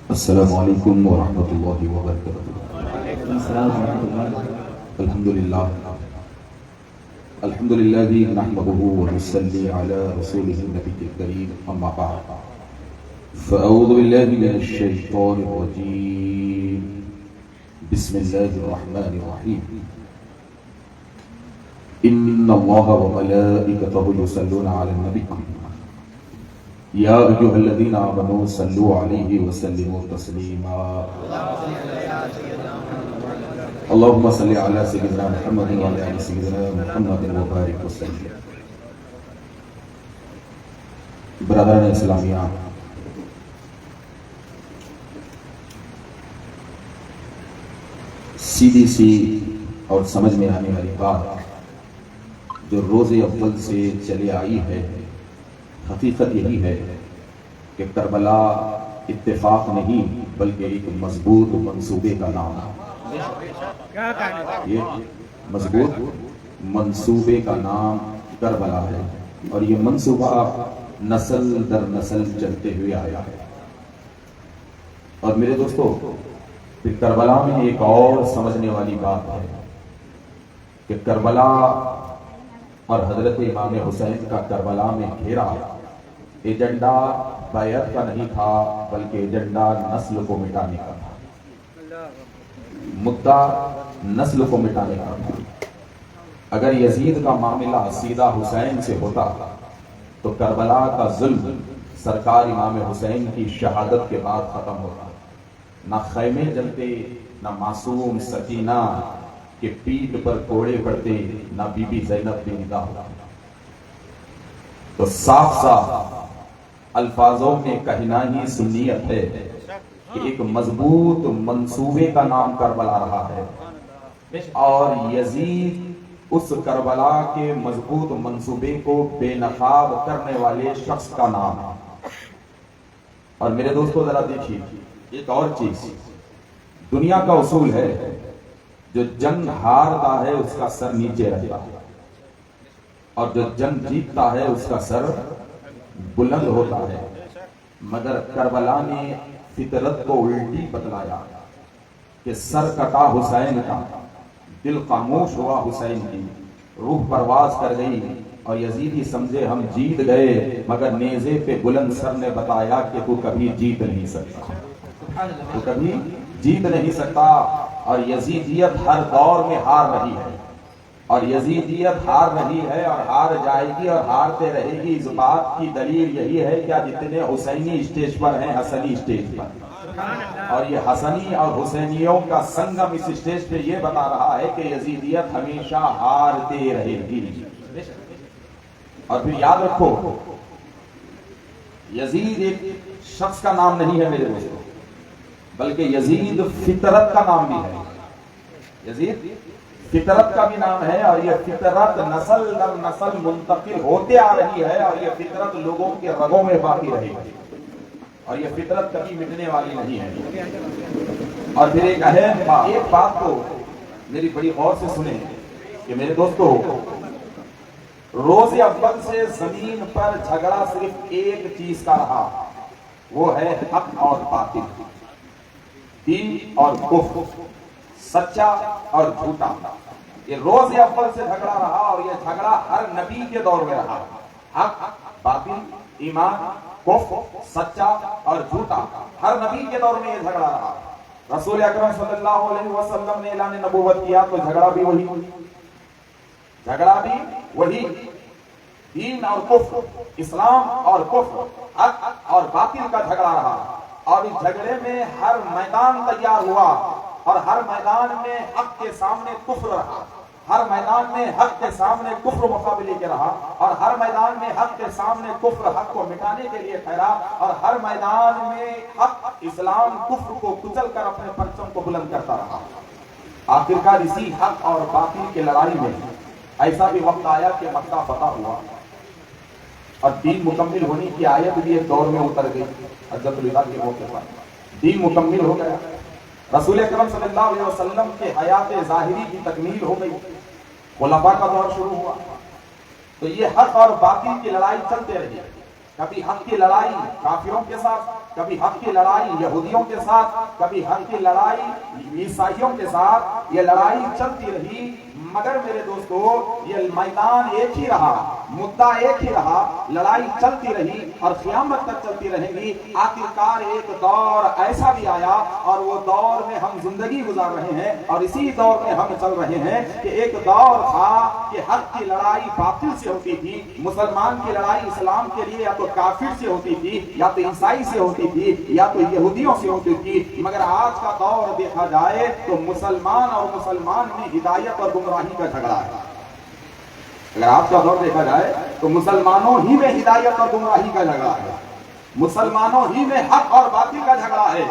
السلام علیکم ورحمۃ اللہ وبرکاتہ۔ السلام ورحمۃ اللہ۔ الحمد للہ نحمده ونصلي على رسوله النبي الكريم اما بعد فاعوذ باللہ من الشیطان الرجیم بسم اللہ الرحمن الرحیم ان اللہ وملائکته یصلون علی النبی یا ایھا الذین آمنوا صلوا علیہ وسلموا تسلیما اللهم صل على سيدنا محمد وعلى آل سيدنا محمد وبارك وسلم۔ برادران اسلامیہ، سیدھی سی اور سمجھ میں آنے والی بات جو روز اول سے چلے آئی ہے، حقیقت یہی ہے کہ کربلا اتفاق نہیں بلکہ ایک مضبوط منصوبے کا نام ہے۔ یہ مضبوط منصوبے کا نام کربلا ہے، اور یہ منصوبہ نسل در نسل چلتے ہوئے آیا ہے۔ اور میرے دوستو، پھر کربلا میں ایک اور سمجھنے والی بات ہے کہ کربلا اور حضرت امام حسین کا کربلا میں گھیرا ایجنڈا بیعت کا نہیں تھا بلکہ ایجنڈا نسل کو مٹانے کا تھا، مدعا نسل کو مٹانے کا تھا۔ اگر یزید کا معاملہ سیدھا حسین سے ہوتا تو کربلا کا ظلم سرکار امام حسین کی شہادت کے بعد ختم ہوتا، نہ خیمے جلتے، نہ معصوم سکینہ کے پیٹ پر کوڑے پڑتے، نہ بی بی زینب بے ندا ہوتا۔ تو صاف صاف الفاظوں میں کہنا ہی سنیت ہے کہ ایک مضبوط منصوبے کا نام کربلا رہا ہے، اور یزید اس کربلا کے مضبوط منصوبے کو بے نقاب کرنے والے شخص کا نام ہے۔ اور میرے دوستو ذرا دیکھیے ایک اور چیز، دنیا کا اصول ہے جو جنگ ہارتا ہے اس کا سر نیچے رہتا ہے، اور جو جنگ جیتتا ہے اس کا سر بلند ہوتا ہے، مگر کربلا نے فطرت کو الٹی بتلایا کہ سر کٹا حسین کا، دل خاموش ہوا حسین کی، روح پرواز کر گئی، اور یزیدی سمجھے ہم جیت گئے، مگر نیزے پہ بلند سر نے بتایا کہ تو کبھی جیت نہیں سکتا، تو کبھی جیت نہیں سکتا۔ اور یزیدیت ہر دور میں ہار رہی ہے، اور یزیدیت ہار رہی ہے اور ہار جائے گی اور ہارتے رہے گی۔ اس بات کی دلیل یہی ہے کہ جتنے حسینی اسٹیج پر ہیں، حسنی اسٹیج پر، اور یہ حسنی اور حسینیوں کا سنگم اس اسٹیج پہ یہ بتا رہا ہے کہ یزیدیت ہمیشہ ہارتے رہے گی۔ اور پھر یاد رکھو، یزید ایک شخص کا نام نہیں ہے میرے دوستوں، بلکہ یزید فطرت کا نام بھی ہے۔ یزید فطرت کا بھی نام ہے، اور یہ فطرت نسل در نسل منتقل ہوتے آ رہی ہے، اور یہ فطرت لوگوں کے رگوں میں باقی رہے گی، اور یہ فطرت کبھی مٹنے والی نہیں ہے۔ اور پھر ایک اہم بات کو میری بڑی غور سے سنیں کہ میرے دوستو، روز اول سے زمین پر جھگڑا صرف ایک چیز کا رہا، وہ ہے حق اور باطل، دین اور کفر، سچا اور جھوٹا۔ یہ روز اول سے جھگڑا رہا، اور یہ جھگڑا ہر نبی کے دور میں رہا، حق باطل، ایمان کفر، سچا اور جھوٹا، ہر نبی کے دور میں یہ جھگڑا رہا۔ رسول اکرم صلی اللہ علیہ وسلم نے اعلان نبوت کیا تو جھگڑا بھی وہی، دین اور کفر، اسلام اور کفر، حق اور باطل کا جھگڑا رہا، اور اس جھگڑے میں ہر میدان تیار ہوا، اور ہر میدان میں حق کے سامنے کفر رہا، ہر میدان میں حق کے سامنے کفر مقابلے کے رہا، اور ہر میدان میں حق کے سامنے کفر حق کو مٹانے کے لیے ٹھہرا، اور ہر میدان میں حق اسلام کفر کو کچل کر اپنے پرچم کو بلند کرتا رہا۔ آخرکار اسی حق اور باطل کی لڑائی میں ایسا بھی وقت آیا کہ مکہ فتح ہوا، اور دین مکمل ہونے کی آیت بھی ایک دور میں اتر گئی، حجۃ الوداع کے موقع پر دین مکمل ہو گیا، رسول اکرم صلی اللہ علیہ وسلم کے حیات ظاہری کی تکمیل ہو گئی، خلفاء کا دور شروع ہوا۔ تو یہ حق اور باطل کی لڑائی چلتے رہی، کبھی حق کی لڑائی کافروں کے ساتھ، کبھی حق کی لڑائی یہودیوں کے ساتھ، کبھی حق کی لڑائی عیسائیوں کے ساتھ، یہ لڑائی چلتی رہی، مگر میرے دوستو یہ میدان ایک ہی رہا، مدعا ایک ہی رہا، لڑائی چلتی رہی اور قیامت تک چلتی رہے گی۔ آخرکار ایک دور ایسا بھی آیا اور وہ دور میں ہم زندگی گزار رہے ہیں اور اسی دور میں ہم چل رہے ہیں کہ ایک دور تھا کہ حق کی لڑائی باطل سے ہوتی تھی، مسلمان کی لڑائی اسلام کے لیے یا تو کافر سے ہوتی تھی، یا تو عیسائی سے ہوتی تھی، یا تو یہودیوں سے ہوتی تھی، مگر آج کا دور دیکھا جائے تو مسلمان اور مسلمان میں ہدایت اور گمراہی کا جھگڑا ہے۔ اگر آج کا دور دیکھا جائے تو مسلمانوں ہی میں ہدایت اور گمراہی کا جھگڑا ہے، مسلمانوں ہی میں حق اور باطل کا جھگڑا ہے،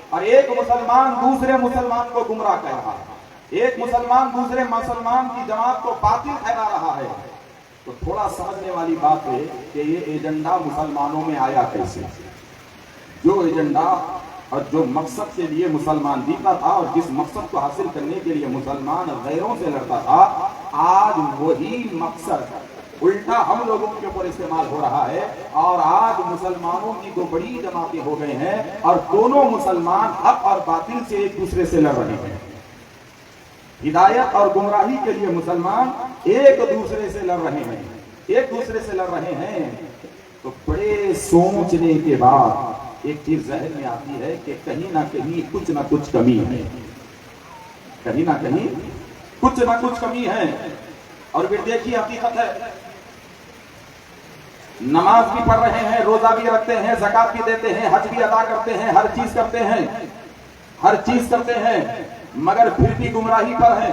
اور ایک مسلمان دوسرے مسلمان کو گمراہ کہہ رہا ہے، ایک مسلمان دوسرے مسلمان کی جماعت کو باطل ٹھہرا رہا ہے۔ تو تھوڑا سمجھنے والی بات ہے کہ یہ ایجنڈا مسلمانوں میں آیا کیسے؟ جو ایجنڈا اور جو مقصد کے لیے مسلمان جیتا تھا اور جس مقصد کو حاصل کرنے کے لیے مسلمان غیروں سے لڑتا تھا، آج وہی مقصد الٹا ہم لوگوں کے اوپر استعمال ہو رہا ہے، اور آج مسلمانوں کی دو بڑی جماعتیں ہو گئے ہیں اور دونوں مسلمان حق اور باطل سے ایک دوسرے سے لڑ رہے ہیں۔ ہدایت اور گمراہی کے لیے مسلمان ایک دوسرے سے لڑ رہے ہیں، ایک دوسرے سے لڑ رہے ہیں۔ تو بڑے سوچنے کے بعد ایک چیز ذہن میں آتی ہے کہ کہیں نہ کہیں کچھ نہ کچھ کمی ہے، کہیں نہ کہیں کچھ نہ کچھ کمی ہے۔ اور پھر دیکھیے حقیقت ہے، نماز بھی پڑھ رہے ہیں، روزہ بھی رکھتے ہیں، زکات بھی دیتے ہیں، حج بھی ادا کرتے ہیں، ہر چیز کرتے ہیں، ہر چیز کرتے ہیں، مگر پھر بھی گمراہی پر ہیں،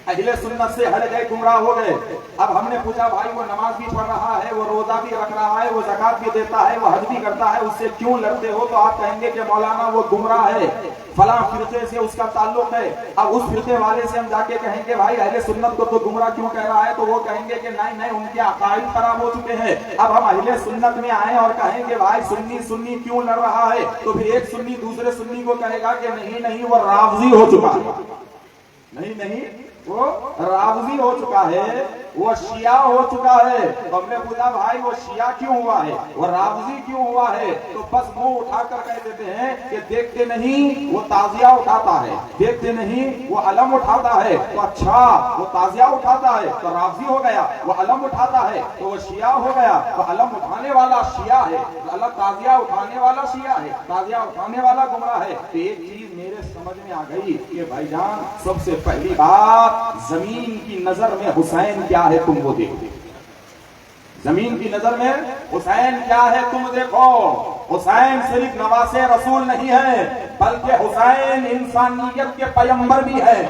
اہل سنت سے ہٹ گئے، گمراہ ہو گئے۔ اب ہم نے پوچھا بھائی وہ نماز بھی پڑھ رہا ہے، وہ روزہ بھی رکھ رہا ہے، وہ زکات بھی دیتا ہے، وہ حج بھی کرتا ہے، اس سے کیوں لڑتے ہو؟ تو آپ کہیں گے کہ مولانا وہ گمراہ ہے، فلاں فرقے سے اس کا تعلق ہے۔ اب اس فرقے والے سے ہم جا کے کہیں گے بھائی اہل سنت کو تو گمراہ کیوں کہہ رہا ہے؟ تو وہ کہیں گے کہ نہیں ان کے عقائد خراب ہو چکے ہیں۔ اب ہم اہل سنت میں آئیں اور کہیں کہ بھائی سنی کیوں لڑ رہا ہے؟ تو پھر ایک سنی دوسرے سنی کو کہے گا کہ نہیں وہ رافضی ہو چکا ہے، نہیں وہ رافضی ہو چکا ہے، وہ شیعہ ہو چکا ہے۔ تو ہم نے پوچھا بھائی وہ شیعہ کیوں ہوا ہے، وہ رافضی کیوں ہوا ہے؟ تو بس منہ اٹھا کر کہہ دیتے ہیں کہ دیکھتے نہیں وہ تعزیہ اٹھاتا ہے، دیکھتے نہیں وہ علم اٹھاتا ہے، تو اچھا وہ تعزیہ اٹھاتا ہے تو رافضی ہو گیا، وہ علم اٹھاتا ہے تو وہ شیعہ ہو گیا، تو علم اٹھانے والا شیعہ ہے، تعزیہ اٹھانے والا شیعہ ہے، تعزیہ اٹھانے والا گمراہ ہے۔ تو ایک چیز میرے سمجھ میں آ گئی کہ بھائی جان سب سے پہلی بات زمین کی نظر میں حسین کیا ہے تم وہ دیکھو، زمین کی نظر میں حسین کیا ہے تم دیکھو۔ حسین صرف نواسے رسول نہیں ہے بلکہ حسین انسانیت کے پیغمبر بھی ہے،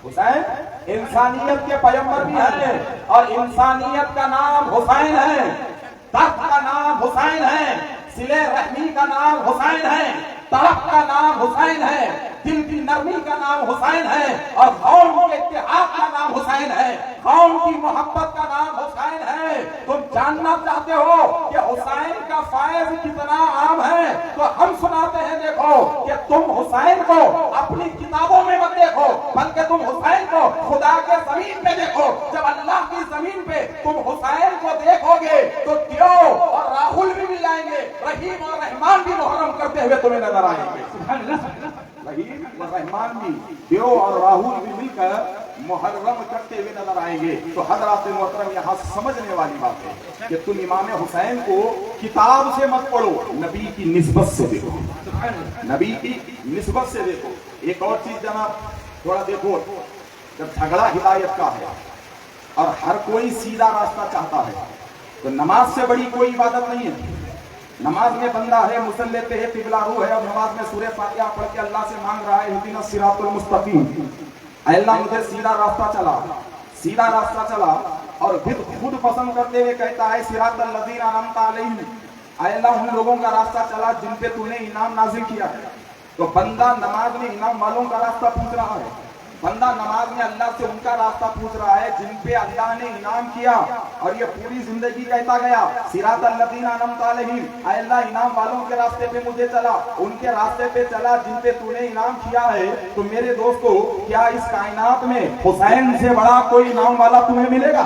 حسین انسانیت کے پیغمبر بھی ہے، اور انسانیت کا نام حسین ہے، درد کا نام حسین ہے، صلہ رحمی کا نام حسین ہے، طرف کا نام حسین ہے، دل کی نرمی کا نام حسین ہے، اور قوم کے اتحاد کا نام حسین ہے، قوم کی محبت کا نام حسین ہے۔ تم جاننا چاہتے ہو کہ حسین کا فائز کتنا عام ہے؟ تو ہم سناتے ہیں دیکھو کہ تم حسین کو اپنی کتابوں میں مت دیکھو بلکہ تم حسین کو خدا کے زمین پہ دیکھو۔ جب اللہ کی زمین پہ تم حسین کو دیکھو گے تو دیو اور راہل بھی مل جائیں گے، رحیم اور رحمان بھی محرم کرتے ہوئے تمہیں نظر آئیں گے۔ رحیم اور رحمان بھی، دیو اور راہل بھی مل کر محرم کرتے ہوئے نظر آئیں گے۔ تو حضرات محترم یہاں سمجھنے والی بات ہے کہ تم امام حسین کو کتاب سے مت پڑھو، نبی کی نسبت سے دیکھو، نبی کی نسبت سے دیکھو۔ ایک اور چیز جناب تھوڑا دیکھو، جب جھگڑا ہدایت کا ہے اور ہر کوئی سیدھا راستہ چاہتا ہے تو نماز سے بڑی کوئی عبادت نہیں ہے۔ نماز میں بندہ ہے، مصلی پہ ہے، قبلہ رو ہے، اور نماز میں سورہ فاتحہ پڑھ کے اللہ سے مانگ رہا ہے اہدنا الصراط المستقیم، اے اللہ مجھے سیدھا راستہ چلا، سیدھا راستہ چلا، اور پھر خود پسند کرتے ہوئے کہتا ہے صراط الذین انعمت علیہم، اے اللہ ان لوگوں کا راستہ چلا جن پہ تو نے انعام نازل کیا ہے۔ تو بندہ نماز میں انعام والوں کا راستہ پوچھ رہا ہے، بندہ نماز میں اللہ سے ان کا راستہ پوچھ رہا ہے جن پہ اللہ نے انعام کیا، اور یہ پوری زندگی کہتا گیا صراط الذین انعمت علیہم، اے اللہ انعام والوں کے راستے پہ مجھے چلا، ان کے راستے پہ چلا جن پہ تو نے انعام کیا ہے۔ تو میرے دوستو کیا اس کائنات میں حسین سے بڑا کوئی انعام والا تمہیں ملے گا؟